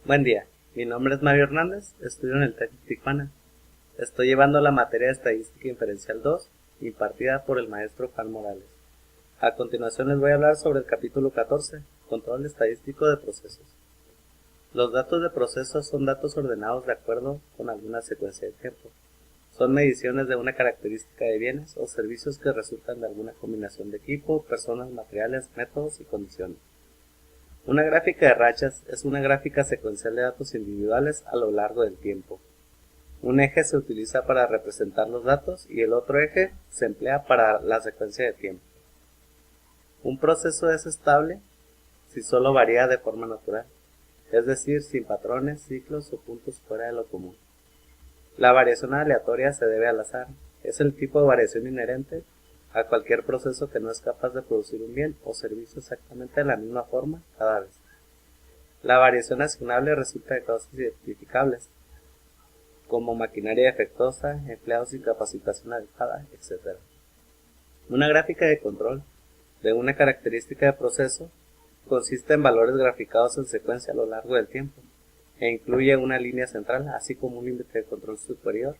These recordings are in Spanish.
Buen día, mi nombre es Mario Hernández, estudio en el TEC de Tijuana. Estoy llevando la materia de Estadística Inferencial 2, impartida por el maestro Juan Morales. A continuación les voy a hablar sobre el capítulo 14, Control estadístico de procesos. Los datos de procesos son datos ordenados de acuerdo con alguna secuencia de tiempo. Son mediciones de una característica de bienes o servicios que resultan de alguna combinación de equipo, personas, materiales, métodos y condiciones. Una gráfica de rachas es una gráfica secuencial de datos individuales a lo largo del tiempo. Un eje se utiliza para representar los datos y el otro eje se emplea para la secuencia de tiempo. Un proceso es estable si solo varía de forma natural, es decir, sin patrones, ciclos o puntos fuera de lo común. La variación aleatoria se debe al azar, es el tipo de variación inherente a cualquier proceso que no es capaz de producir un bien o servicio exactamente de la misma forma cada vez. La variación asignable resulta de causas identificables, como maquinaria defectuosa, empleados sin capacitación adecuada, etc. Una gráfica de control de una característica de proceso consiste en valores graficados en secuencia a lo largo del tiempo, e incluye una línea central, así como un límite de control superior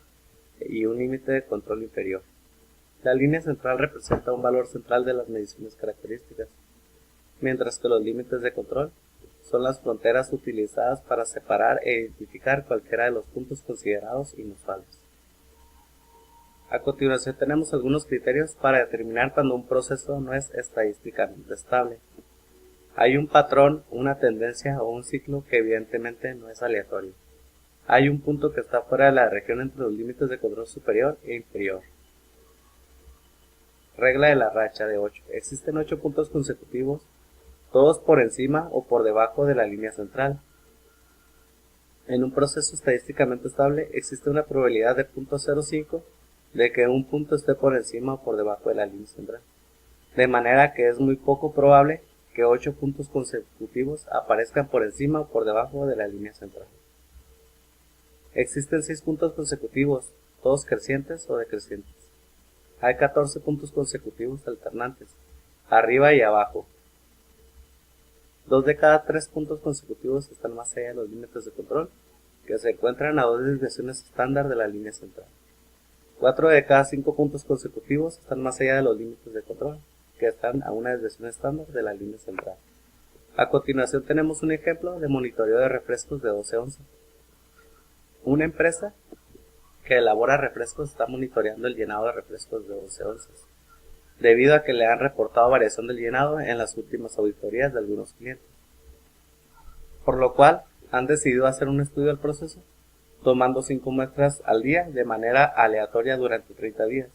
y un límite de control inferior. La línea central representa un valor central de las mediciones características, mientras que los límites de control son las fronteras utilizadas para separar e identificar cualquiera de los puntos considerados inusuales. A continuación tenemos algunos criterios para determinar cuando un proceso no es estadísticamente estable. Hay un patrón, una tendencia o un ciclo que evidentemente no es aleatorio. Hay un punto que está fuera de la región entre los límites de control superior e inferior. Regla de la racha de 8. Existen 8 puntos consecutivos, todos por encima o por debajo de la línea central. En un proceso estadísticamente estable existe una probabilidad de 0.05 de que un punto esté por encima o por debajo de la línea central, de manera que es muy poco probable que 8 puntos consecutivos aparezcan por encima o por debajo de la línea central. Existen 6 puntos consecutivos, todos crecientes o decrecientes. Hay 14 puntos consecutivos alternantes, arriba y abajo. 2 de cada 3 puntos consecutivos están más allá de los límites de control, que se encuentran a 2 desviaciones estándar de la línea central. 4 de cada 5 puntos consecutivos están más allá de los límites de control, que están a una desviación estándar de la línea central. A continuación tenemos un ejemplo de monitoreo de refrescos de 12 onzas. Una empresa que elabora refrescos está monitoreando el llenado de refrescos de 12 onzas, debido a que le han reportado variación del llenado en las últimas auditorías de algunos clientes, por lo cual han decidido hacer un estudio del proceso, tomando 5 muestras al día de manera aleatoria durante 30 días.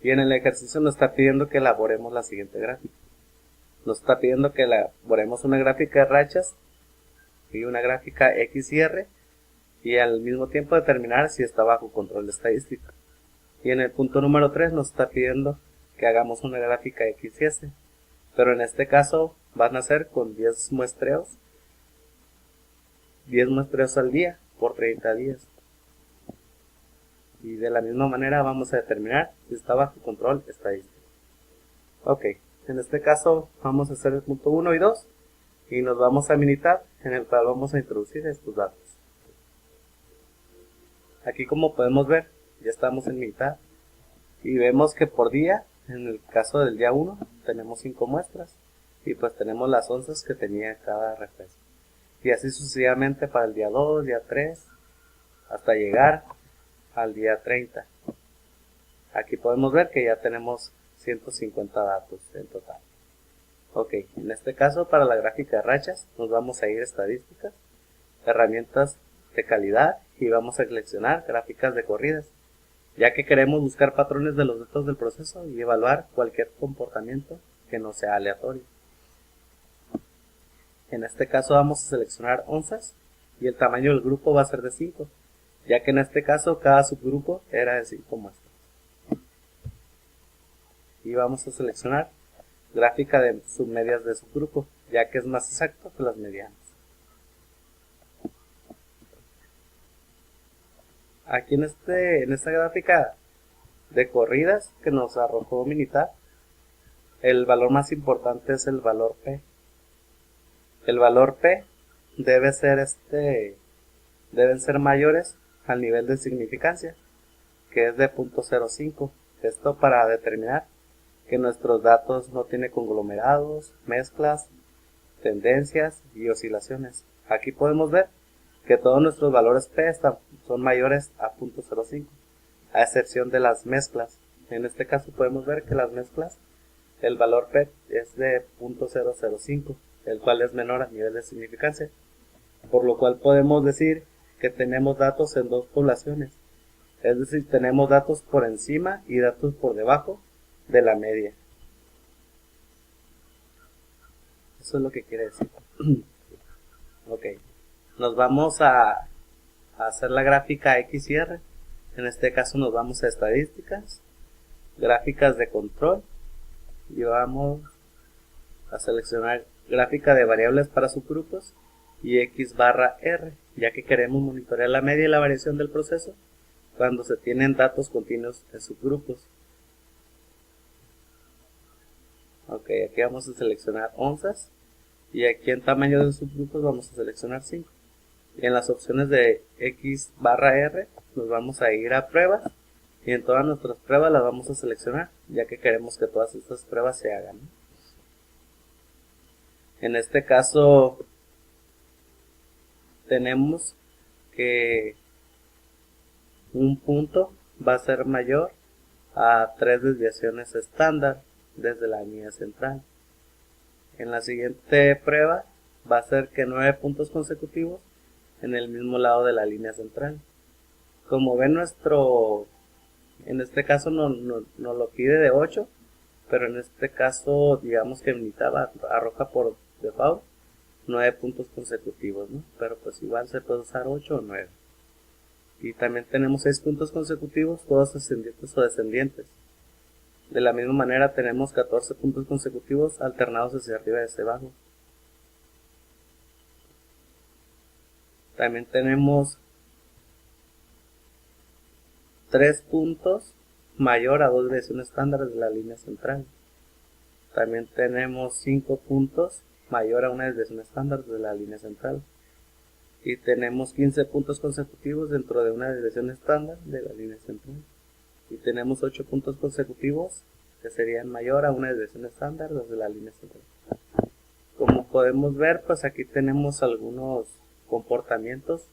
Y en el ejercicio nos está pidiendo que elaboremos la siguiente gráfica. Nos está pidiendo que elaboremos una gráfica de rachas y una gráfica X y R, y al mismo tiempo determinar si está bajo control estadístico. Y en el punto número 3 nos está pidiendo que hagamos una gráfica X y S, pero en este caso van a ser con 10 muestreos al día por 30 días. Y de la misma manera vamos a determinar si está bajo control estadístico. Ok, en este caso vamos a hacer el punto 1 y 2 y nos vamos a Minitab, en el cual vamos a introducir estos datos. Aquí, como podemos ver, ya estamos en Minitab y vemos que por día, en el caso del día 1, tenemos 5 muestras y pues tenemos las onzas que tenía cada refresco. Y así sucesivamente para el día 2, día 3, hasta llegar al día 30. Aquí podemos ver que ya tenemos 150 datos en total. Ok, en este caso para la gráfica de rachas nos vamos a ir a estadísticas, herramientas de calidad y vamos a seleccionar gráficas de corridas, ya que queremos buscar patrones de los datos del proceso y evaluar cualquier comportamiento que no sea aleatorio. En este caso vamos a seleccionar onzas y el tamaño del grupo va a ser de 5, ya que en este caso cada subgrupo era de 5 muestras. Y vamos a seleccionar gráfica de submedias de subgrupo, ya que es más exacto que las medianas. Aquí en esta gráfica de corridas que nos arrojó Minitab, el valor más importante es el valor P. El valor P deben ser mayores al nivel de significancia, que es de 0.05. Esto para determinar que nuestros datos no tienen conglomerados, mezclas, tendencias y oscilaciones. Aquí podemos ver que todos nuestros valores P son mayores a 0.05, a excepción de las mezclas. En este caso podemos ver que las mezclas, el valor P es de 0.005, el cual es menor a nivel de significancia, por lo cual podemos decir que tenemos datos en dos poblaciones, es decir, tenemos datos por encima y datos por debajo de la media. Eso es lo que quiere decir. Ok, nos vamos a hacer la gráfica X y R. En este caso nos vamos a estadísticas, gráficas de control, y vamos a seleccionar gráfica de variables para subgrupos y X barra R, ya que queremos monitorear la media y la variación del proceso cuando se tienen datos continuos en subgrupos. Ok, aquí vamos a seleccionar onzas y aquí en tamaño de subgrupos vamos a seleccionar 5. Y en las opciones de X barra R nos vamos a ir a pruebas y en todas nuestras pruebas las vamos a seleccionar, ya que queremos que todas estas pruebas se hagan. En este caso tenemos que un punto va a ser mayor a 3 desviaciones estándar desde la línea central. En la siguiente prueba va a ser que 9 puntos consecutivos en el mismo lado de la línea central. Como ven, en este caso nos lo pide de 8, pero en este caso digamos que arroja por default 9 puntos consecutivos, ¿no? Pero pues igual se puede usar 8 o 9. Y también tenemos 6 puntos consecutivos, todos ascendientes o descendientes. De la misma manera tenemos 14 puntos consecutivos alternados hacia arriba y hacia abajo. También tenemos 3 puntos mayor a 2 desviaciones estándar de la línea central. También tenemos 5 puntos mayor a una desviación estándar de la línea central. Y tenemos 15 puntos consecutivos dentro de una desviación estándar de la línea central. Y tenemos 8 puntos consecutivos que serían mayor a una desviación estándar desde la línea central. Como podemos ver, pues aquí tenemos algunos comportamientos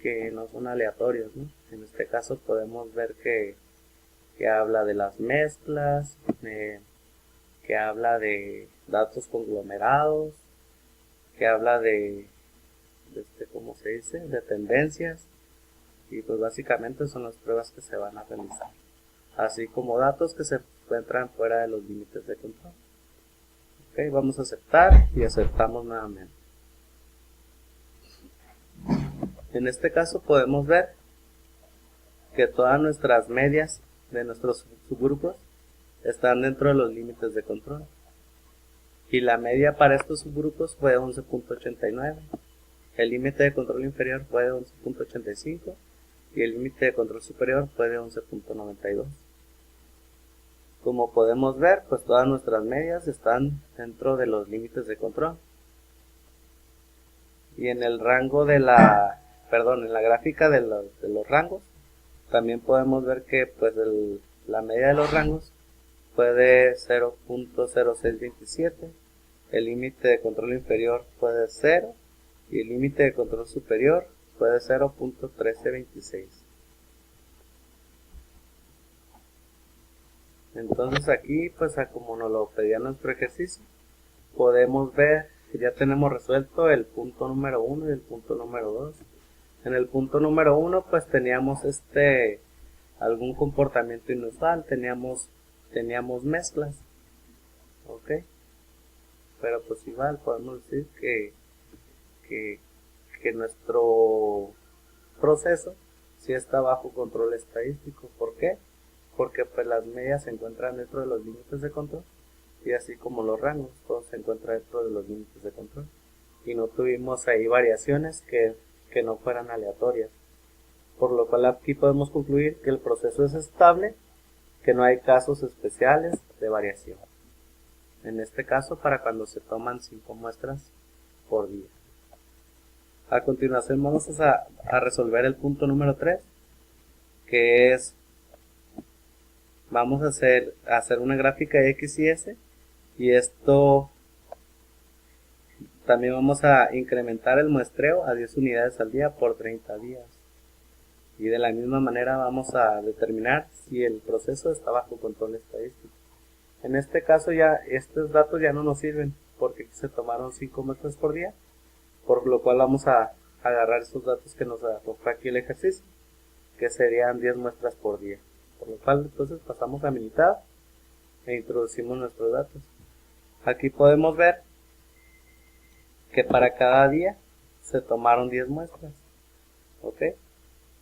que no son aleatorios, ¿no? En este caso podemos ver que habla de las mezclas, que habla de datos conglomerados, que habla de ¿cómo se dice? De tendencias, y pues básicamente son las pruebas que se van a realizar, así como datos que se encuentran fuera de los límites de control. Ok, vamos a aceptar y aceptamos nuevamente. En este caso podemos ver que todas nuestras medias de nuestros subgrupos están dentro de los límites de control, y la media para estos subgrupos fue 11.89. El límite de control inferior fue de 11.85 y el límite de control superior fue de 11.92. Como podemos ver, pues todas nuestras medias están dentro de los límites de control. Y en el rango en la gráfica de los rangos, también podemos ver que pues la media de los rangos fue de 0.0627, el límite de control inferior fue de 0 y el límite de control superior fue de 0.1326. Entonces aquí, pues como nos lo pedía nuestro ejercicio, podemos ver que ya tenemos resuelto el punto número 1 y el punto número 2. En el punto número 1 pues teníamos algún comportamiento inusual, teníamos mezclas, ok, pero pues igual podemos decir que nuestro proceso sí está bajo control estadístico. ¿Por qué? Porque pues las medias se encuentran dentro de los límites de control, y así como los rangos, todo se encuentra dentro de los límites de control, y no tuvimos ahí variaciones que no fueran aleatorias, por lo cual aquí podemos concluir que el proceso es estable, que no hay casos especiales de variación. En este caso, para cuando se toman 5 muestras por día. A continuación vamos a resolver el punto número 3, que es, vamos a hacer una gráfica de X y S, y esto también vamos a incrementar el muestreo a 10 unidades al día por 30 días. Y de la misma manera vamos a determinar si el proceso está bajo control estadístico. En este caso ya estos datos ya no nos sirven porque se tomaron 5 muestras por día, por lo cual vamos a agarrar esos datos que nos arroja aquí el ejercicio, que serían 10 muestras por día. Por lo cual entonces pasamos a militar e introducimos nuestros datos. Aquí podemos ver que para cada día se tomaron 10 muestras. ¿Ok?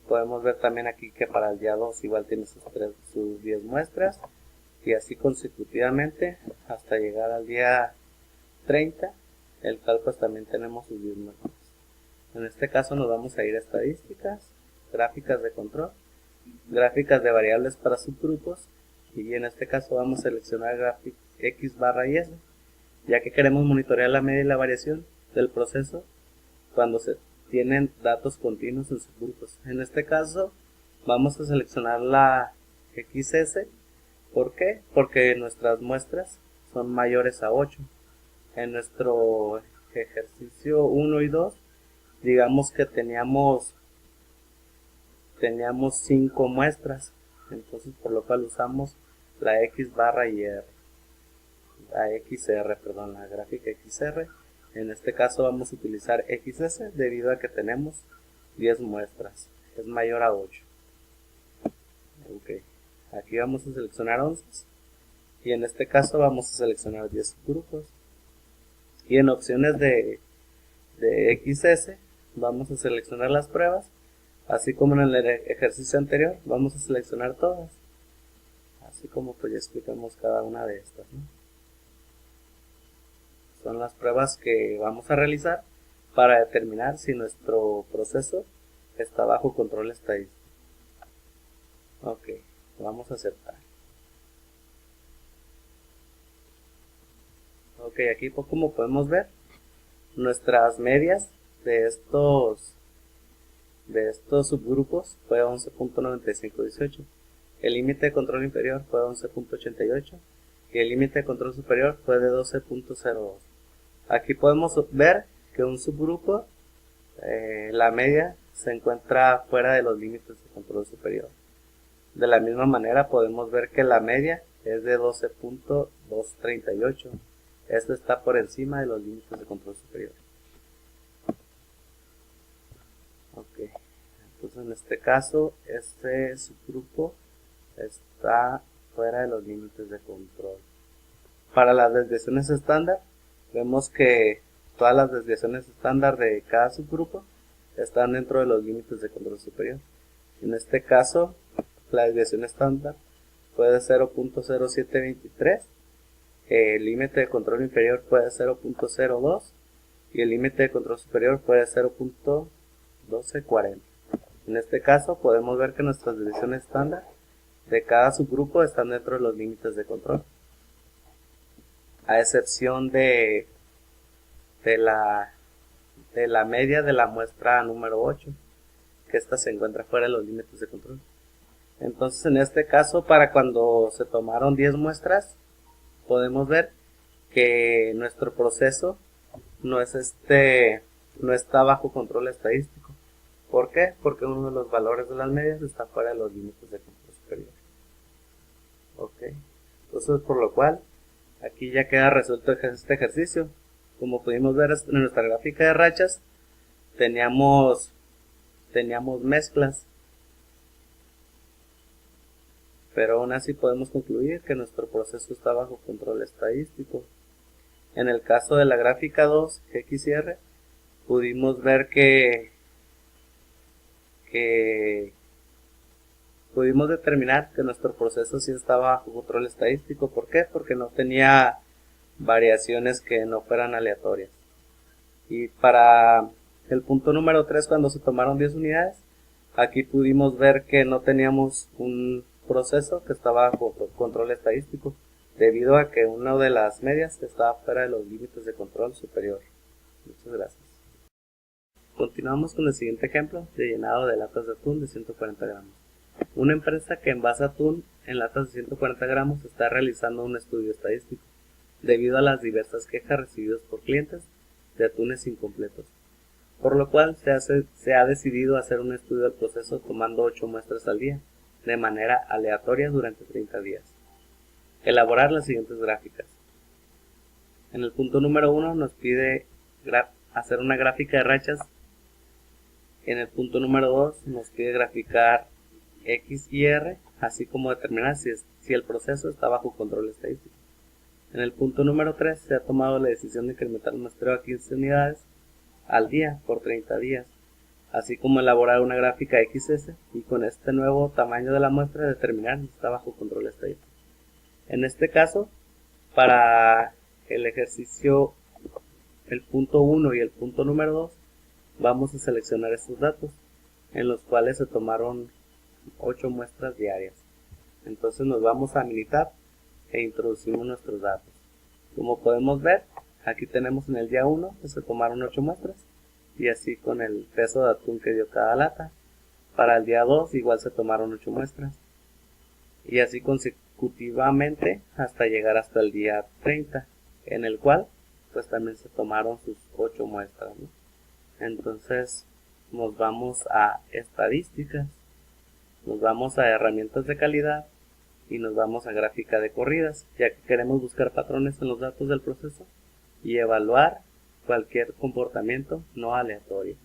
Podemos ver también aquí que para el día 2 igual tiene sus 10 muestras, y así consecutivamente hasta llegar al día 30, el cual pues también tenemos sus 10 muestras. En este caso nos vamos a ir a estadísticas, gráficas de control, gráficas de variables para subgrupos, y en este caso vamos a seleccionar gráfica X barra y S, ya que queremos monitorear la media y la variación del proceso cuando se tienen datos continuos en subgrupos. En este caso vamos a seleccionar la XS. ¿Por qué? Porque nuestras muestras son mayores a 8. En nuestro ejercicio 1 y 2, digamos que teníamos 5 muestras, entonces por lo cual usamos la X barra y R, la gráfica XR. En este caso vamos a utilizar XS debido a que tenemos 10 muestras, es mayor a 8. Okay. Aquí vamos a seleccionar 11 y en este caso vamos a seleccionar 10 grupos, y en opciones de XS vamos a seleccionar las pruebas, así como en el ejercicio anterior vamos a seleccionar todas, así como pues ya explicamos cada una de estas, ¿no? Son las pruebas que vamos a realizar para determinar si nuestro proceso está bajo control estadístico. Ok, vamos a aceptar. Ok, aquí como podemos ver, nuestras medias de estos subgrupos fue 11.9518. El límite de control inferior fue 11.88 y el límite de control superior fue de 12.02. Aquí podemos ver que un subgrupo, la media, se encuentra fuera de los límites de control superior. De la misma manera podemos ver que la media es de 12.238. Esto está por encima de los límites de control superior. Ok, entonces en este caso este subgrupo está fuera de los límites de control. Para las desviaciones estándar, vemos que todas las desviaciones estándar de cada subgrupo están dentro de los límites de control superior. En este caso, la desviación estándar fue de 0.0723, el límite de control inferior fue de 0.02 y el límite de control superior fue de 0.1240. En este caso podemos ver que nuestras desviaciones estándar de cada subgrupo están dentro de los límites de control, a excepción de la media de la muestra número 8, que esta se encuentra fuera de los límites de control. Entonces en este caso, para cuando se tomaron 10 muestras, podemos ver que nuestro proceso no está bajo control estadístico. ¿Por qué? Porque uno de los valores de las medias está fuera de los límites de control superior. Ok, entonces por lo cual aquí ya queda resuelto este ejercicio. Como pudimos ver en nuestra gráfica de rachas, teníamos mezclas, pero aún así podemos concluir que nuestro proceso está bajo control estadístico. En el caso de la gráfica 2, X y R, pudimos ver que pudimos determinar que nuestro proceso sí estaba bajo control estadístico. ¿Por qué? Porque no tenía variaciones que no fueran aleatorias. Y para el punto número 3, cuando se tomaron 10 unidades, aquí pudimos ver que no teníamos un proceso que estaba bajo control estadístico, debido a que una de las medias estaba fuera de los límites de control superior. Muchas gracias. Continuamos con el siguiente ejemplo de llenado de latas de atún de 140 gramos. Una empresa que envasa atún en latas de 140 gramos está realizando un estudio estadístico debido a las diversas quejas recibidas por clientes de atunes incompletos, por lo cual se ha decidido hacer un estudio del proceso tomando 8 muestras al día, de manera aleatoria durante 30 días. Elaborar las siguientes gráficas. En el punto número 1 nos pide hacer una gráfica de rachas. En el punto número 2 nos pide graficar X y R, así como determinar si el proceso está bajo control estadístico. En el punto número 3 se ha tomado la decisión de incrementar el muestreo a 15 unidades al día por 30 días, así como elaborar una gráfica XS y con este nuevo tamaño de la muestra determinar si está bajo control estadístico. En este caso, para el ejercicio, el punto 1 y el punto número 2, vamos a seleccionar estos datos, en los cuales se tomaron 8 muestras diarias. Entonces nos vamos a Minitab e introducimos nuestros datos. Como podemos ver, aquí tenemos en el día 1 que se tomaron 8 muestras, y así con el peso de atún que dio cada lata. Para el día 2 igual se tomaron 8 muestras, y así consecutivamente hasta llegar hasta el día 30, en el cual pues también se tomaron sus 8 muestras, ¿no? Entonces nos vamos a estadísticas, nos vamos a herramientas de calidad y nos vamos a gráfica de corridas, ya que queremos buscar patrones en los datos del proceso y evaluar cualquier comportamiento no aleatorio.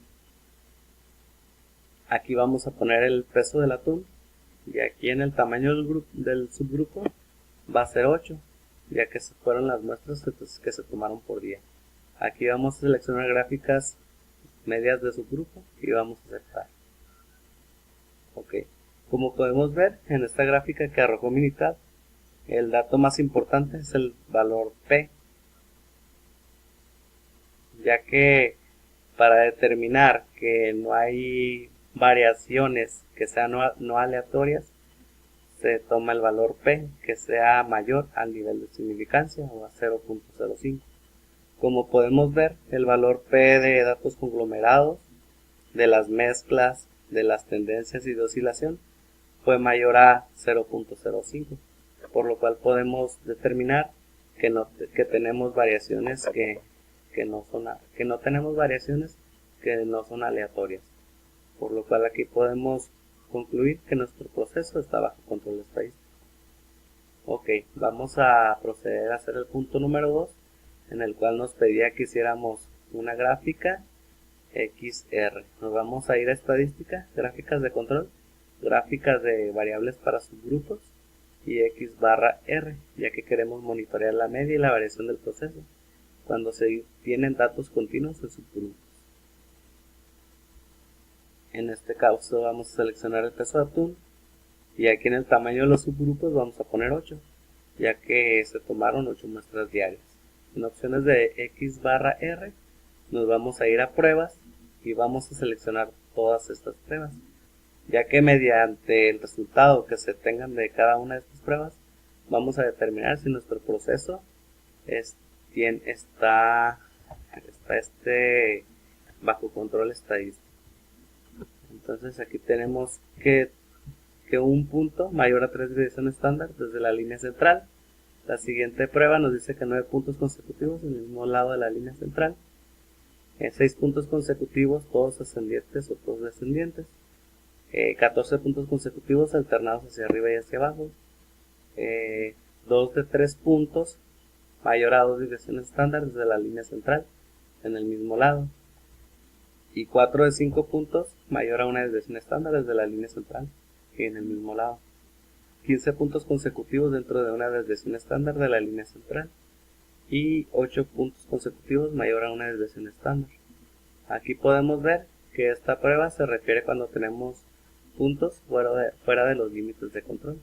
Aquí vamos a poner el peso del atún, y aquí en el tamaño del subgrupo va a ser 8, ya que fueron las muestras que se tomaron por día. Aquí vamos a seleccionar gráficas medias de subgrupo y vamos a aceptar. Ok, como podemos ver en esta gráfica que arrojó Minitab, el dato más importante es el valor P, ya que para determinar que no hay variaciones que sean no aleatorias, se toma el valor P que sea mayor al nivel de significancia o a 0.05. Como podemos ver, el valor P de datos conglomerados, de las mezclas, de las tendencias y de oscilación fue mayor a 0.05, por lo cual podemos determinar que tenemos variaciones que no tenemos variaciones que no son aleatorias, por lo cual aquí podemos concluir que nuestro proceso está bajo control estadístico. Ok, vamos a proceder a hacer el punto número 2, en el cual nos pedía que hiciéramos una gráfica XR. Nos vamos a ir a estadística, gráficas de control, gráficas de variables para subgrupos y X barra R, ya que queremos monitorear la media y la variación del proceso cuando se tienen datos continuos en subgrupos. En este caso vamos a seleccionar el peso de atún, y aquí en el tamaño de los subgrupos vamos a poner 8, ya que se tomaron 8 muestras diarias. En opciones de X barra R nos vamos a ir a pruebas y vamos a seleccionar todas estas pruebas, ya que mediante el resultado que se tengan de cada una de estas pruebas vamos a determinar si nuestro proceso está bajo control estadístico. Entonces aquí tenemos que un punto mayor a 3 desviaciones estándar desde la línea central. La siguiente prueba nos dice que 9 puntos consecutivos en el mismo lado de la línea central. 6 puntos consecutivos, todos ascendientes o todos descendientes. 14 puntos consecutivos alternados hacia arriba y hacia abajo. 2 de 3 puntos mayor a 2 desviaciones estándar desde la línea central en el mismo lado. Y 4 de 5 puntos mayor a una desviación estándar desde la línea central y en el mismo lado. 15 puntos consecutivos dentro de una desviación estándar de la línea central y 8 puntos consecutivos mayor a una desviación estándar. Aquí podemos ver que esta prueba se refiere cuando tenemos puntos fuera de los límites de control,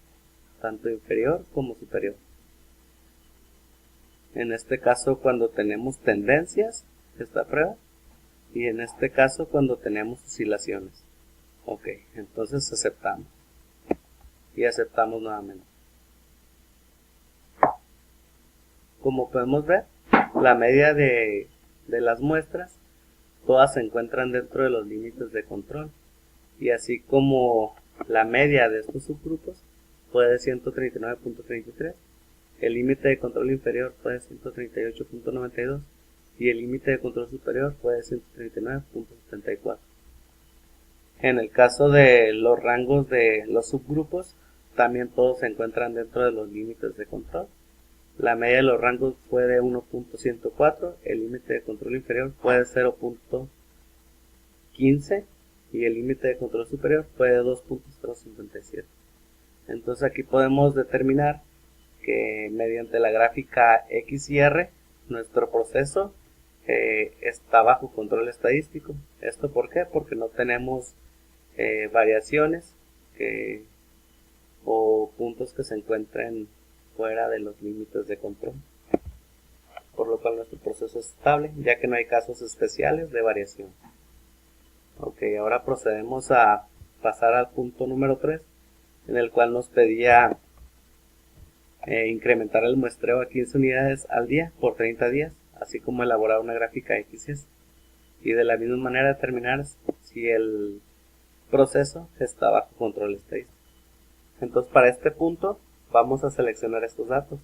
tanto inferior como superior. En este caso cuando tenemos tendencias, esta prueba, y en este caso cuando tenemos oscilaciones. Ok, entonces aceptamos y aceptamos nuevamente. Como podemos ver, la media de las muestras todas se encuentran dentro de los límites de control, y así como la media de estos subgrupos fue de 139.33, el límite de control inferior fue de 138.92 y el límite de control superior fue de 139.74. En el caso de los rangos de los subgrupos, también todos se encuentran dentro de los límites de control. La media de los rangos fue de 1.104, el límite de control inferior fue de 0.15 y el límite de control superior fue de 2.057. Entonces aquí podemos determinar que mediante la gráfica X y R, nuestro proceso está bajo control estadístico. ¿Esto por qué? Porque no tenemos variaciones o puntos que se encuentren fuera de los límites de control, por lo cual nuestro proceso es estable, ya que no hay casos especiales de variación. Ok, ahora procedemos a pasar al punto número 3, en el cual nos pedía incrementar el muestreo a 15 unidades al día por 30 días, así como elaborar una gráfica XS, y de la misma manera determinar si el proceso está bajo control estadístico. Entonces, para este punto vamos a seleccionar estos datos,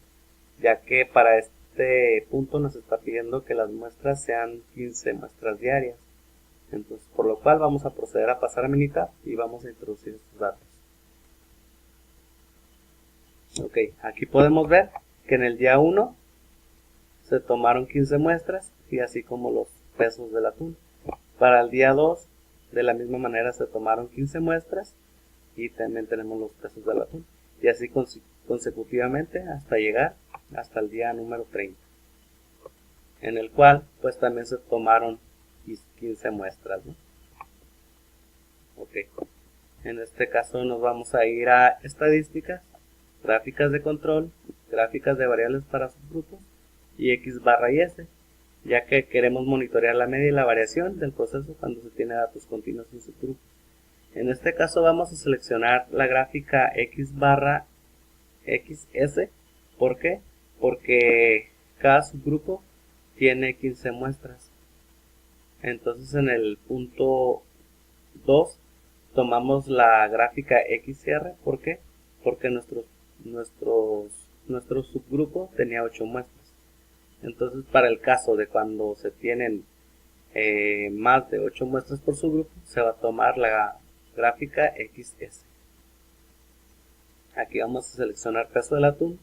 ya que para este punto nos está pidiendo que las muestras sean 15 muestras diarias. Entonces, por lo cual vamos a proceder a pasar a Minitab y vamos a introducir estos datos. Ok, aquí podemos ver que en el día 1 se tomaron 15 muestras y así como los pesos del atún. Para el día 2 de la misma manera se tomaron 15 muestras y también tenemos los pesos del atún, y así consecutivamente hasta llegar hasta el día número 30, en el cual pues también se tomaron 15 muestras, ¿no? Ok, en este caso nos vamos a ir a estadísticas, gráficas de control, gráficas de variables para subgrupos y X barra y S, ya que queremos monitorear la media y la variación del proceso cuando se tiene datos continuos en subgrupos. En este caso vamos a seleccionar la gráfica X barra XS. ¿Por qué? Porque cada subgrupo tiene 15 muestras. Entonces en el punto 2 tomamos la gráfica XR. ¿Por qué? Porque nuestro subgrupo tenía 8 muestras. Entonces para el caso de cuando se tienen más de 8 muestras por subgrupo, se va a tomar la gráfica XS. Aquí vamos a seleccionar peso del atún.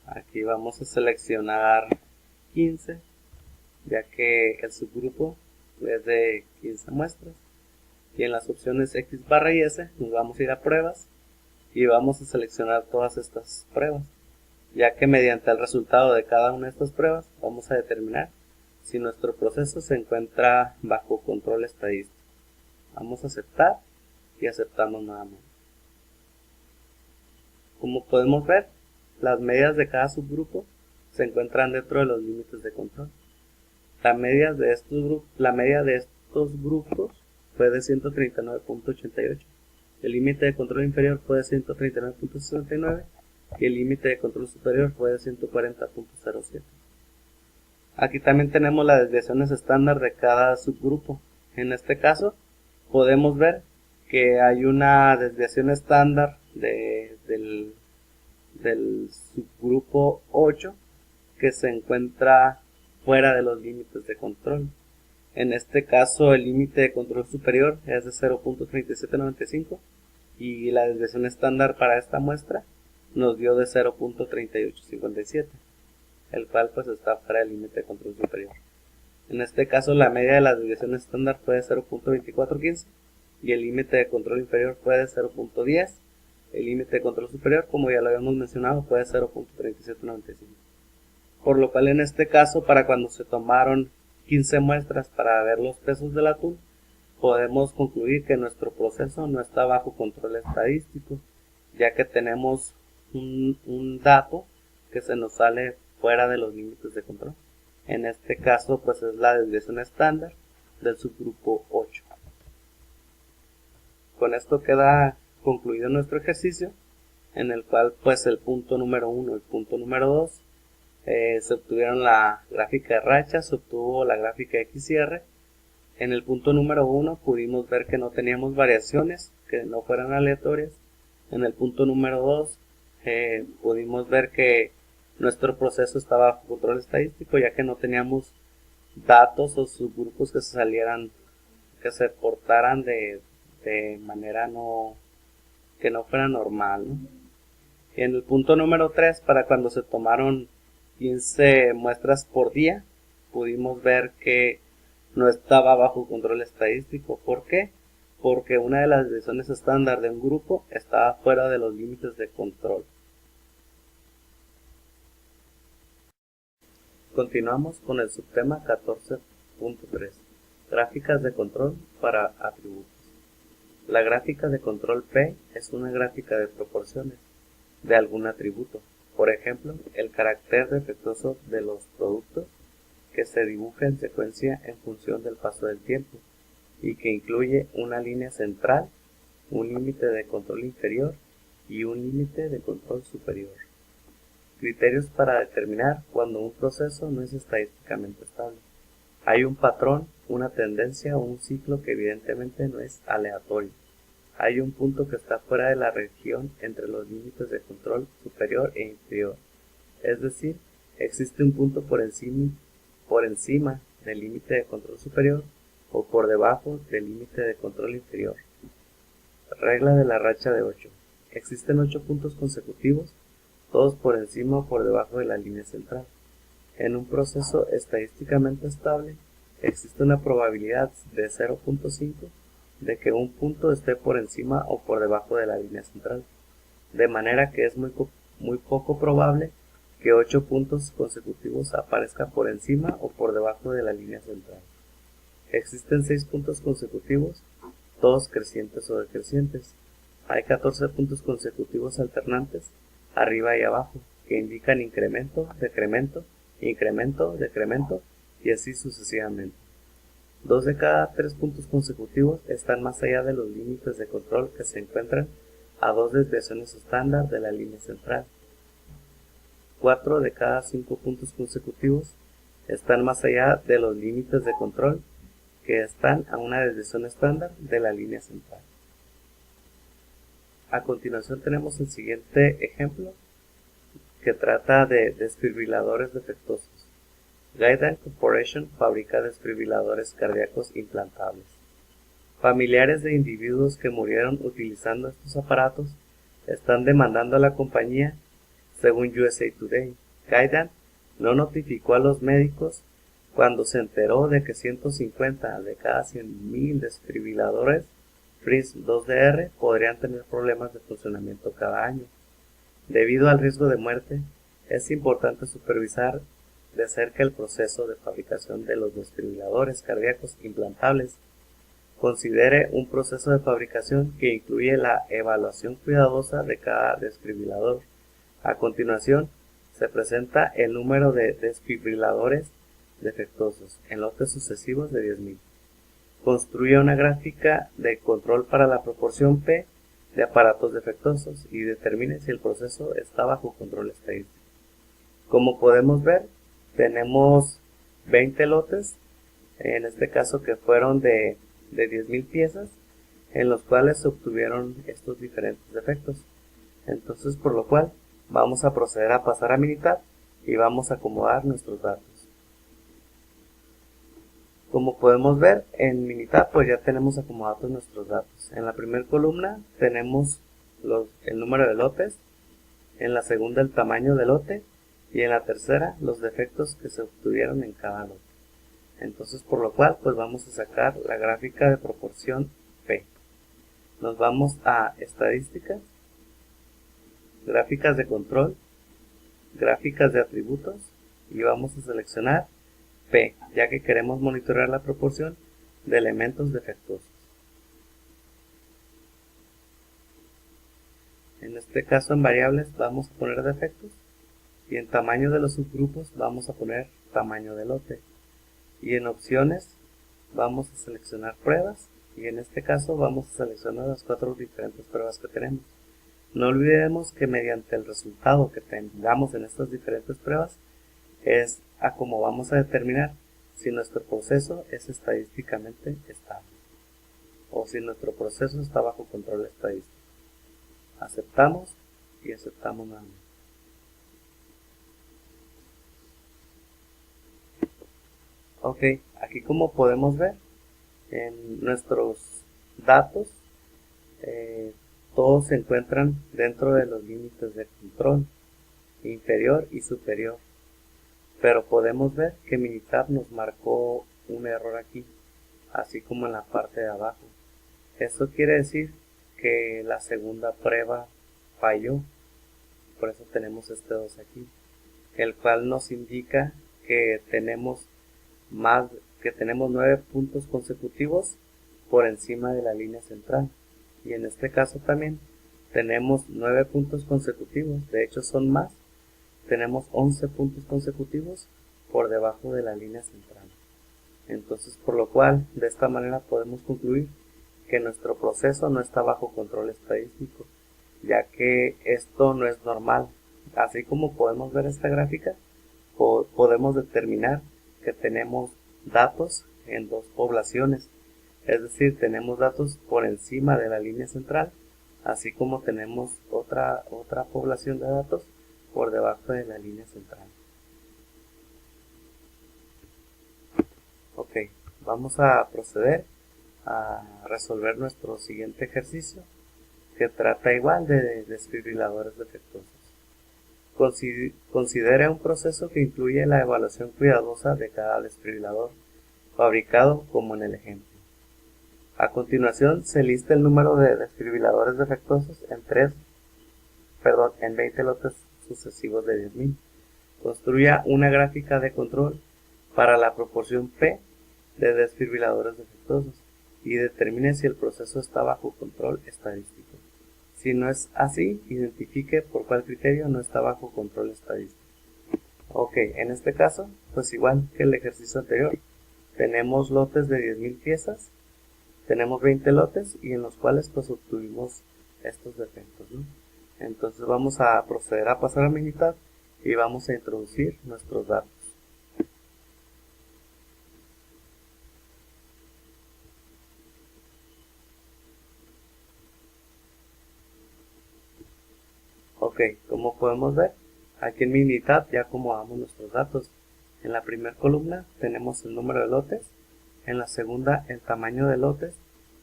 Aquí vamos a seleccionar 15, ya que el subgrupo es de 15 muestras. Y en las opciones X barra y S nos vamos a ir a pruebas y vamos a seleccionar todas estas pruebas, ya que mediante el resultado de cada una de estas pruebas vamos a determinar si nuestro proceso se encuentra bajo control estadístico. Vamos a aceptar y aceptamos nuevamente. Como podemos ver, las medias de cada subgrupo se encuentran dentro de los límites de control. La media de estos grupos fue de 139.88. El límite de control inferior fue de 139.69 y el límite de control superior fue de 140.07. Aquí también tenemos las desviaciones estándar de cada subgrupo. En este caso podemos ver que hay una desviación estándar del subgrupo 8 que se encuentra fuera de los límites de control. En este caso el límite de control superior es de 0.3795 y la desviación estándar para esta muestra nos dio de 0.3857, el cual pues está fuera del límite de control superior. En este caso la media de la desviación estándar fue de 0.2415 y el límite de control inferior fue de 0.10. El límite de control superior, como ya lo habíamos mencionado, fue de 0.3795. Por lo cual en este caso, para cuando se tomaron 15 muestras para ver los pesos del atún, podemos concluir que nuestro proceso no está bajo control estadístico, ya que tenemos un dato que se nos sale fuera de los límites de control. En este caso pues es la desviación estándar del subgrupo 8. Con esto queda concluido nuestro ejercicio, en el cual pues el punto número 1 y el punto número 2 se obtuvieron la gráfica de racha, se obtuvo la gráfica XR En el punto número 1 pudimos ver que no teníamos variaciones que no fueran aleatorias. En el punto número 2 pudimos ver que nuestro proceso estaba bajo control estadístico, ya que no teníamos datos o subgrupos que se salieran, que se portaran de manera que no fuera normal, ¿no? Y en el punto número 3, para cuando se tomaron 15 muestras por día, pudimos ver que no estaba bajo control estadístico. ¿Por qué? Porque una de las desviaciones estándar de un grupo estaba fuera de los límites de control. Continuamos con el subtema 14.3. Gráficas de control para atributos. La gráfica de control P es una gráfica de proporciones de algún atributo. Por ejemplo, el carácter defectuoso de los productos, que se dibuja en secuencia en función del paso del tiempo y que incluye una línea central, un límite de control inferior y un límite de control superior. Criterios para determinar cuando un proceso no es estadísticamente estable. Hay un patrón, una tendencia o un ciclo que evidentemente no es aleatorio. Hay un punto que está fuera de la región entre los límites de control superior e inferior. Es decir, existe un punto por encima del límite de control superior o por debajo del límite de control inferior. Regla de la racha de 8. Existen 8 puntos consecutivos, todos por encima o por debajo de la línea central. En un proceso estadísticamente estable, existe una probabilidad de 0.5 de que un punto esté por encima o por debajo de la línea central, de manera que es muy poco probable que 8 puntos consecutivos aparezcan por encima o por debajo de la línea central. Existen 6 puntos consecutivos, todos crecientes o decrecientes. Hay 14 puntos consecutivos alternantes, arriba y abajo, que indican incremento, decremento, incremento, decremento y así sucesivamente. 2 de cada 3 puntos consecutivos están más allá de los límites de control que se encuentran a 2 desviaciones estándar de la línea central. 4 de cada 5 puntos consecutivos están más allá de los límites de control que están a una desviación estándar de la línea central. A continuación tenemos el siguiente ejemplo que trata de desfibriladores defectuosos. Guidant Corporation fabrica desfibriladores cardíacos implantables. Familiares de individuos que murieron utilizando estos aparatos están demandando a la compañía. Según USA Today, Guidant no notificó a los médicos cuando se enteró de que 150 de cada 100.000 desfibriladores FRISM 2DR podrían tener problemas de funcionamiento cada año. Debido al riesgo de muerte, es importante supervisar de cerca el proceso de fabricación de los desfibriladores cardíacos implantables. Considere un proceso de fabricación que incluye la evaluación cuidadosa de cada desfibrilador. A continuación, se presenta el número de desfibriladores defectuosos en lotes sucesivos de 10.000. Construye una gráfica de control para la proporción P de aparatos defectuosos y determine si el proceso está bajo control estadístico. Como podemos ver, tenemos 20 lotes, en este caso que fueron de 10.000 piezas, en los cuales se obtuvieron estos diferentes defectos. Entonces, por lo cual, vamos a proceder a pasar a Minitab y vamos a acomodar nuestros datos. Como podemos ver, en Minitab pues ya tenemos acomodados nuestros datos. En la primera columna tenemos el número de lotes, en la segunda el tamaño del lote y en la tercera los defectos que se obtuvieron en cada lote. Entonces, por lo cual pues vamos a sacar la gráfica de proporción P. Nos vamos a estadísticas, gráficas de control, gráficas de atributos y vamos a seleccionar P, ya que queremos monitorear la proporción de elementos defectuosos. En este caso, en variables vamos a poner defectos y en tamaño de los subgrupos vamos a poner tamaño de lote. Y en opciones vamos a seleccionar pruebas y en este caso vamos a seleccionar las 4 diferentes pruebas que tenemos. No olvidemos que mediante el resultado que tengamos en estas diferentes pruebas es a cómo vamos a determinar si nuestro proceso es estadísticamente estable o si nuestro proceso está bajo control estadístico. Aceptamos y aceptamos nuevamente. Ok, aquí como podemos ver en nuestros datos, todos se encuentran dentro de los límites de control inferior y superior, pero podemos ver que Minitab nos marcó un error aquí, así como en la parte de abajo. Esto quiere decir que la segunda prueba falló, por eso tenemos este 2 aquí, el cual nos indica que tenemos 9 puntos consecutivos por encima de la línea central, y en este caso también tenemos 9 puntos consecutivos, de hecho son más, tenemos 11 puntos consecutivos por debajo de la línea central. Entonces, por lo cual, de esta manera podemos concluir que nuestro proceso no está bajo control estadístico, ya que esto no es normal. Así como podemos ver esta gráfica, podemos determinar que tenemos datos en dos poblaciones, es decir, tenemos datos por encima de la línea central, así como tenemos otra población de datos por debajo de la línea central. Ok, vamos a proceder a resolver nuestro siguiente ejercicio, que trata igual de desfibriladores defectuosos. Considere un proceso que incluye la evaluación cuidadosa de cada desfibrilador, fabricado como en el ejemplo. A continuación se lista el número de desfibriladores defectuosos en 20 lotes sucesivos de 10.000. Construya una gráfica de control para la proporción P de desfibriladores defectuosos y determine si el proceso está bajo control estadístico. Si no es así, identifique por cuál criterio no está bajo control estadístico. Ok, en este caso, pues igual que el ejercicio anterior, tenemos lotes de 10.000 piezas, tenemos 20 lotes y en los cuales pues obtuvimos estos defectos, ¿no? Entonces vamos a proceder a pasar a Minitab y vamos a introducir nuestros datos. Ok, como podemos ver, aquí en Minitab ya acomodamos nuestros datos. En la primera columna tenemos el número de lotes, en la segunda el tamaño de lotes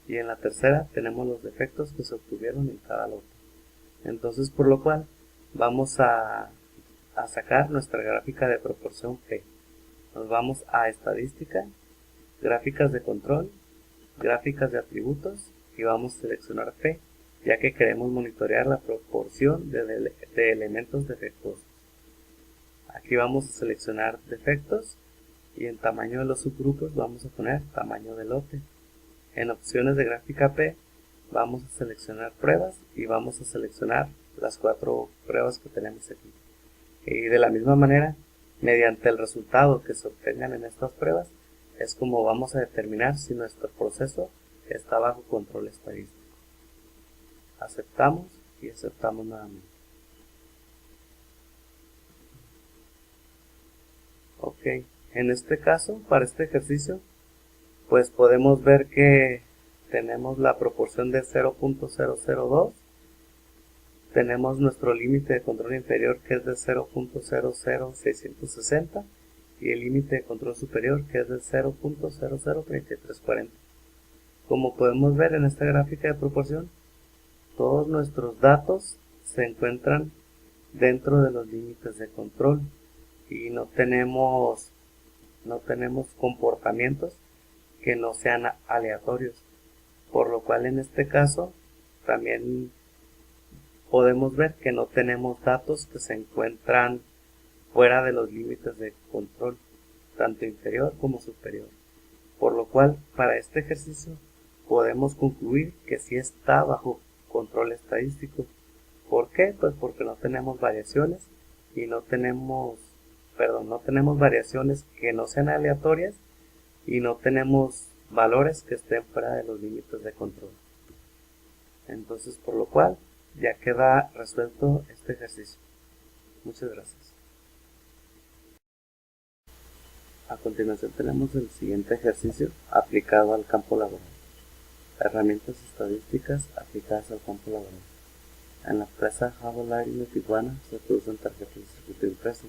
y en la tercera tenemos los defectos que se obtuvieron en cada lote. Entonces, por lo cual vamos a sacar nuestra gráfica de proporción P. Nos vamos a estadística, gráficas de control, gráficas de atributos y vamos a seleccionar P, ya que queremos monitorear la proporción de elementos defectuosos. Aquí vamos a seleccionar defectos y en tamaño de los subgrupos vamos a poner tamaño de lote. En opciones de gráfica P vamos a seleccionar pruebas y vamos a seleccionar las 4 pruebas que tenemos aquí. Y de la misma manera, mediante el resultado que se obtengan en estas pruebas, es como vamos a determinar si nuestro proceso está bajo control estadístico. Aceptamos y aceptamos nuevamente. Ok, en este caso, para este ejercicio, pues podemos ver que tenemos la proporción de 0.002, tenemos nuestro límite de control inferior que es de 0.00660 y el límite de control superior que es de 0.003340. Como podemos ver en esta gráfica de proporción, todos nuestros datos se encuentran dentro de los límites de control y no tenemos comportamientos que no sean aleatorios, por lo cual en este caso también podemos ver que no tenemos datos que se encuentran fuera de los límites de control, tanto inferior como superior, por lo cual para este ejercicio podemos concluir que sí está bajo control estadístico. ¿Por qué? Pues porque no tenemos variaciones y no tenemos variaciones que no sean aleatorias y no tenemos valores que estén fuera de los límites de control. Entonces, por lo cual ya queda resuelto este ejercicio. Muchas gracias. A continuación tenemos el siguiente ejercicio aplicado al campo laboral. Herramientas estadísticas aplicadas al campo laboral. En la empresa Javelari de Tijuana se producen tarjetas de circuito impreso.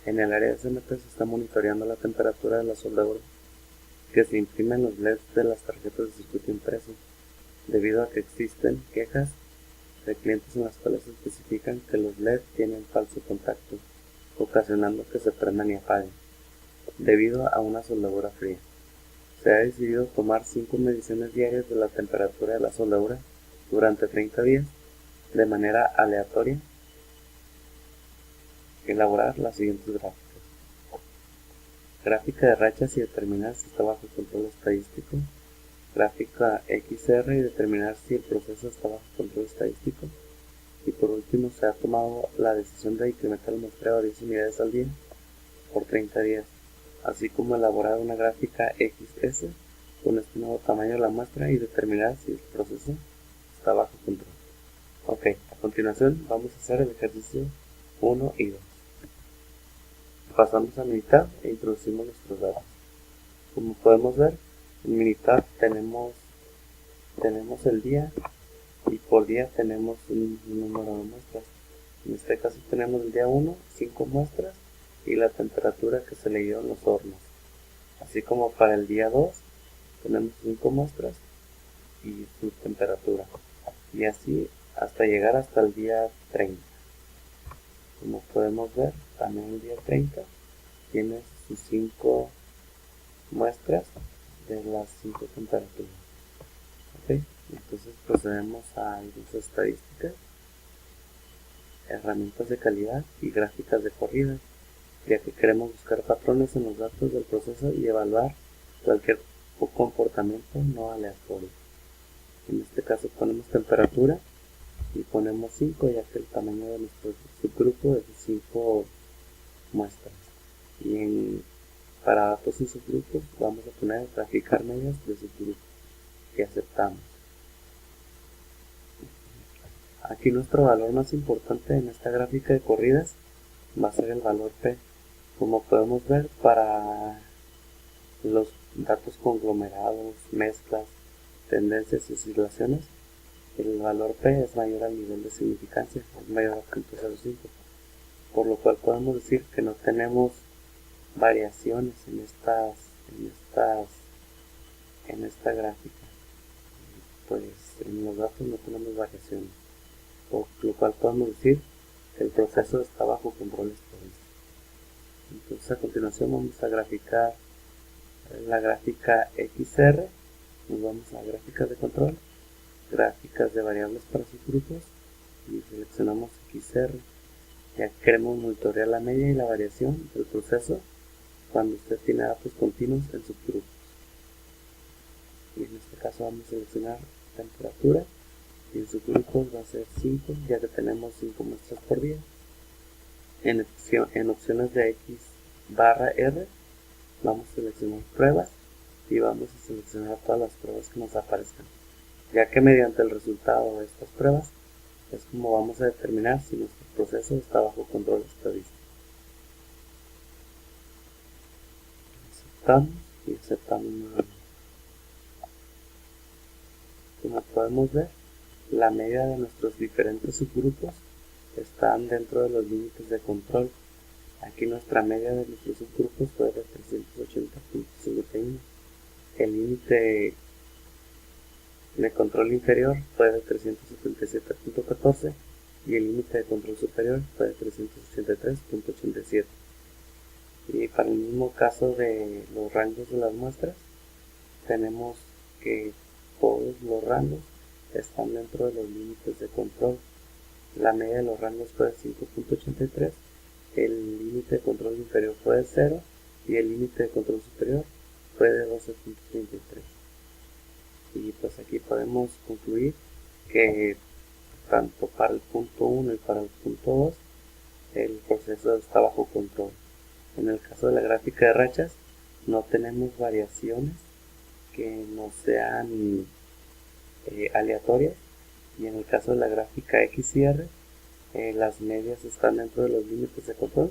En el área de CMT se está monitoreando la temperatura de la soldadura que se imprime en los LEDs de las tarjetas de circuito impreso, debido a que existen quejas de clientes en las cuales especifican que los LED tienen falso contacto, ocasionando que se prendan y apaguen, debido a una soldadura fría. Se ha decidido tomar 5 mediciones diarias de la temperatura de la soldadura durante 30 días de manera aleatoria y elaborar las siguientes gráficas. Gráfica de rachas y determinar si está bajo control estadístico. Gráfica XR y determinar si el proceso está bajo control estadístico. Y por último se ha tomado la decisión de incrementar el muestreo a 10 unidades al día por 30 días, así como elaborar una gráfica XS con este nuevo tamaño de la muestra y determinar si el proceso está bajo control. Ok, a continuación vamos a hacer el ejercicio 1 y 2. Pasamos a Minitab e introducimos nuestros datos. Como podemos ver, en Minitab tenemos el día y por día tenemos un número de muestras. En este caso tenemos el día 1, 5 muestras y la temperatura que se le dio en los hornos. Así como para el día 2 tenemos 5 muestras y su temperatura. Y así hasta llegar hasta el día 30. Como podemos ver, también el día 30 tiene sus 5 muestras de las 5 temperaturas. Ok, entonces procedemos a las estadísticas, herramientas de calidad y gráficas de corrida, ya que queremos buscar patrones en los datos del proceso y evaluar cualquier comportamiento no aleatorio. En este caso ponemos temperatura y ponemos 5, ya que el tamaño de nuestro subgrupo es de 5 muestras. Y para datos en subgrupos vamos a poner graficar medias de subgrupos que aceptamos. Aquí nuestro valor más importante en esta gráfica de corridas va a ser el valor P. Como podemos ver, para los datos conglomerados, mezclas, tendencias y oscilaciones, el valor P es mayor al nivel de significancia, es mayor a 0.05, por lo cual podemos decir que no tenemos variaciones en esta gráfica. Pues en los datos no tenemos variaciones, por lo cual podemos decir que el proceso está bajo control estadístico. Entonces a continuación vamos a graficar la gráfica XR, nos vamos a gráficas de control, gráficas de variables para subgrupos y seleccionamos XR. Ya queremos monitorear la media y la variación del proceso cuando usted tiene datos continuos en subgrupos. Y en este caso vamos a seleccionar temperatura y en subgrupos va a ser 5, ya que tenemos 5 muestras por día. En opciones de X barra R vamos a seleccionar pruebas y vamos a seleccionar todas las pruebas que nos aparezcan, ya que mediante el resultado de estas pruebas es como vamos a determinar si nuestro proceso está bajo control estadístico. Aceptamos y aceptamos nuevamente. Como podemos ver, la media de nuestros diferentes subgrupos están dentro de los límites de control. Aquí nuestra media de nuestros subgrupos fue de 380.51. El límite de control inferior fue de 377.14 y el límite de control superior fue de 383.87. Y para el mismo caso de los rangos de las muestras, tenemos que todos los rangos están dentro de los límites de control. La media de los rangos fue de 5.83, el límite de control inferior fue de 0 y el límite de control superior fue de 12.33. Y pues aquí podemos concluir que tanto para el punto 1 y para el punto 2 el proceso está bajo control. En el caso de la gráfica de rachas no tenemos variaciones que no sean aleatorias, y en el caso de la gráfica X y R las medias están dentro de los límites de control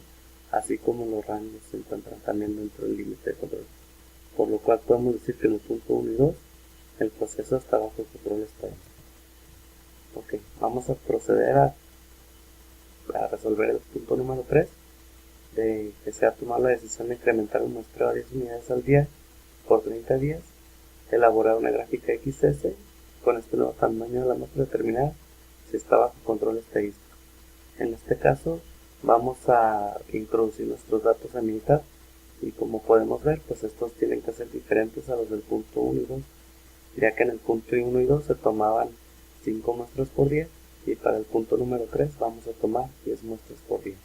así como los rangos se encuentran también dentro del límite de control. Por lo cual podemos decir que en el punto 1 y 2 el proceso está bajo control estadístico. Ok, vamos a proceder a resolver el punto número 3, de que se ha tomado la decisión de incrementar el muestreo a 10 unidades al día por 30 días, elaborar una gráfica XS, con este nuevo tamaño de la muestra determinar si está bajo control estadístico. En este caso vamos a introducir nuestros datos a mitad y como podemos ver, pues estos tienen que ser diferentes a los del punto 1 y 2, ya que en el punto 1 y 2 se tomaban 5 muestras por día y para el punto número 3 vamos a tomar 10 muestras por día.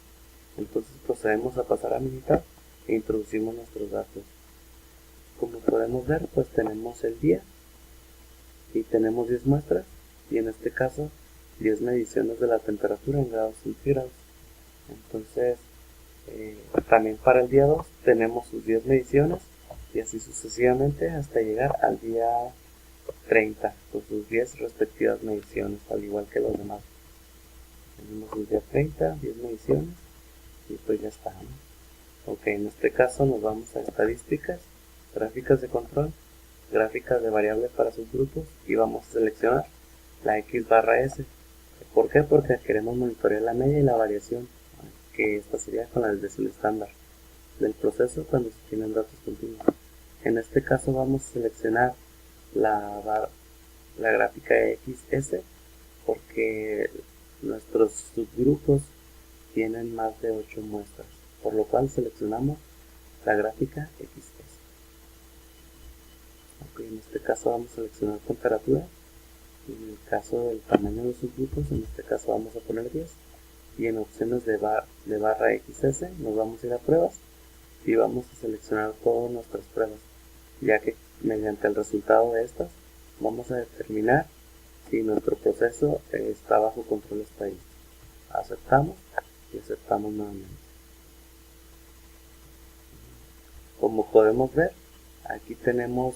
Entonces procedemos a pasar a mitad e introducimos nuestros datos. Como podemos ver, pues tenemos el día y tenemos 10 muestras y en este caso 10 mediciones de la temperatura en grados centígrados. Entonces también para el día 2 tenemos sus 10 mediciones y así sucesivamente hasta llegar al día 30 con sus 10 respectivas mediciones, al igual que los demás. Tenemos el día 30, 10 mediciones y pues ya está, ¿no? Ok, en este caso nos vamos a estadísticas, gráficas de control, gráficas de variables para subgrupos y vamos a seleccionar la X barra S. ¿Por qué? Porque queremos monitorear la media y la variación, que esta sería con la desviación estándar del proceso cuando se tienen datos continuos. En este caso vamos a seleccionar la gráfica XS porque nuestros subgrupos tienen más de 8 muestras, por lo cual seleccionamos la gráfica XS. Okay, en este caso vamos a seleccionar temperatura. En el caso del tamaño de los subgrupos, en este caso vamos a poner 10. Y en opciones de barra XS nos vamos a ir a pruebas y vamos a seleccionar todas nuestras pruebas, ya que mediante el resultado de estas vamos a determinar si nuestro proceso está bajo control estadístico. Aceptamos y aceptamos nuevamente. Como podemos ver, aquí tenemos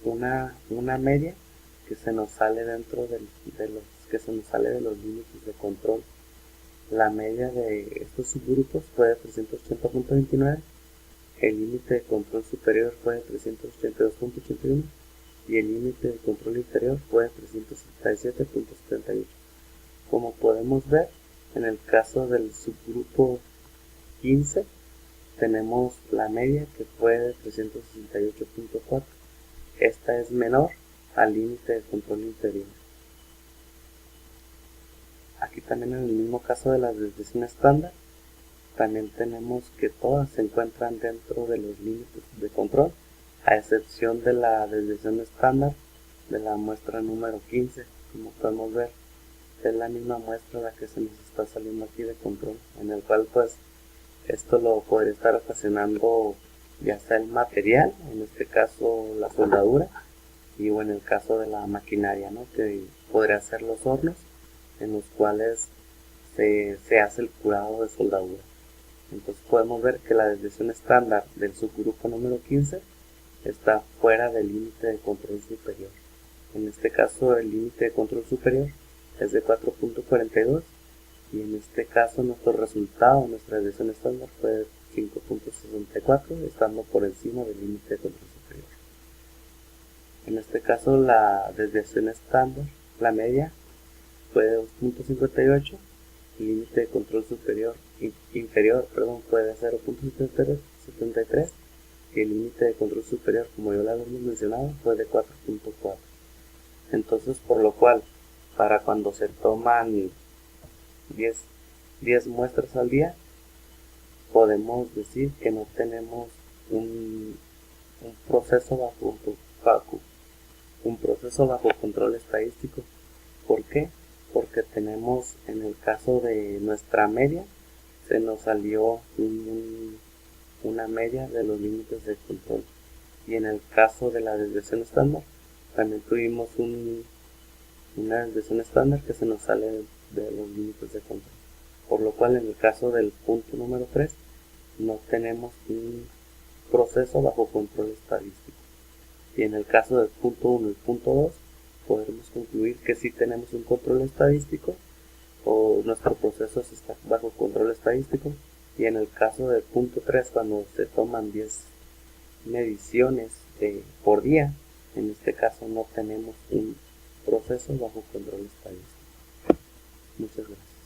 una media que se nos sale dentro de los límites de control. La media de estos subgrupos fue de 380.29, el límite de control superior fue de 382.81 y el límite de control inferior fue de 377.78. Como podemos ver, en el caso del subgrupo 15 tenemos la media que fue de 368.4. Esta es menor al límite de control inferior. Aquí también en el mismo caso de la desviación estándar, también tenemos que todas se encuentran dentro de los límites de control, a excepción de la desviación estándar de la muestra número 15. Como podemos ver, es la misma muestra la que se nos está saliendo aquí de control, en el cual pues esto lo podría estar ocasionando ya sea el material, en este caso la soldadura, y o en el caso de la maquinaria, ¿no? Que podría ser los hornos en los cuales se hace el curado de soldadura. Entonces podemos ver que la desviación estándar del subgrupo número 15 está fuera del límite de control superior. En este caso el límite de control superior es de 4.42 y en este caso nuestro resultado, nuestra desviación estándar fue de 5.64, estando por encima del límite de control superior. En este caso la desviación estándar, la media, fue de 2.58, el límite de control inferior fue de 0.73 y el límite de control superior, como ya lo habíamos mencionado, fue de 4.4. Entonces, por lo cual, para cuando se toman 10 muestras al día, podemos decir que no tenemos un proceso bajo control estadístico. ¿Por qué? Porque tenemos, en el caso de nuestra media, se nos salió una media de los límites de control, y en el caso de la desviación estándar también tuvimos una desviación estándar que se nos sale de los límites de control, por lo cual en el caso del punto número 3 no tenemos un proceso bajo control estadístico, y en el caso del punto 1 y punto 2 podremos concluir que sí tenemos un control estadístico, o nuestro proceso está bajo control estadístico, Y en el caso del punto 3, cuando se toman 10 mediciones por día, en este caso no tenemos un proceso bajo control estadístico. Muchas gracias.